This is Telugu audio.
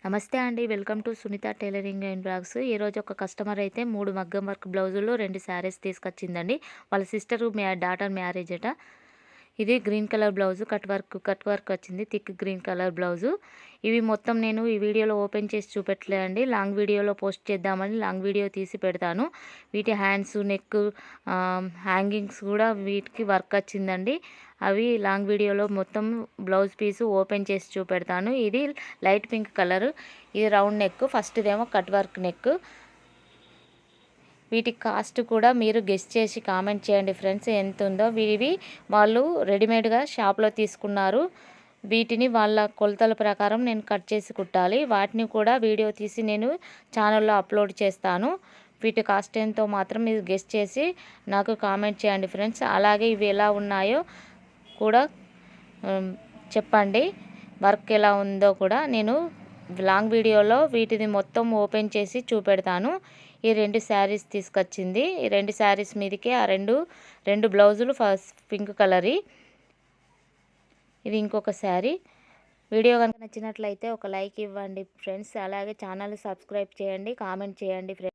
నమస్తే అండి. Welcome to Sunitha tailoring and blogs. ఈరోజు ఒక కస్టమర్ అయితే 3 మగ్గం వర్క్ బ్లౌజులు, 2 శారీస్ తీసుకొచ్చిందండి. వాళ్ళ సిస్టర్ డాటర్ మ్యారేజ్ అట. ఇది green colour blouse, cut work వచ్చింది. Thick green colour blouse. ఇవి మొత్తం నేను ఈ వీడియోలో ఓపెన్ చేసి చూపెట్టలేదండి. లాంగ్ వీడియోలో పోస్ట్ చేద్దామని లాంగ్ వీడియో తీసి పెడతాను. వీటి హ్యాండ్స్, నెక్, హ్యాంగింగ్స్ కూడా వీటికి వర్క్ వచ్చిందండి. అవి లాంగ్ వీడియోలో మొత్తం బ్లౌజ్ పీసు ఓపెన్ చేసి చూపెడతాను. ఇది లైట్ పింక్ కలర్, ఇది రౌండ్ నెక్. ఫస్ట్దేమో కట్ వర్క్ నెక్. వీటి కాస్ట్ కూడా మీరు గెస్ చేసి కామెంట్ చేయండి ఫ్రెండ్స్, ఎంత ఉందో. ఇవి వాళ్ళు రెడీమేడ్గా షాప్లో తీసుకున్నారు. వీటిని వాళ్ళ కొలతల ప్రకారం నేను కట్ చేసి కుట్టాలి. వాటిని కూడా వీడియో తీసి నేను ఛానల్లో అప్లోడ్ చేస్తాను. వీటి కాస్ట్ ఎంతో మాత్రం మీరు గెస్ చేసి నాకు కామెంట్ చేయండి ఫ్రెండ్స్. అలాగే ఇవి ఎలా ఉన్నాయో కూడా చెప్పండి. వర్క్ ఎలా ఉందో కూడా నేను లాంగ్ వీడియోలో వీటిని మొత్తం ఓపెన్ చేసి చూపెడతాను. ఈ 2 శారీస్ తీసుకొచ్చింది. ఈ 2 శారీస్ మీదకి ఆ రెండు బ్లౌజులు ఫస్ట్ పింక్ కలర్. ఇది ఇంకొక శారీ. వీడియో కనుక నచ్చినట్లయితే ఒక లైక్ ఇవ్వండి ఫ్రెండ్స్. అలాగే ఛానల్ సబ్స్క్రైబ్ చేయండి, కామెంట్ చేయండి ఫ్రెండ్స్.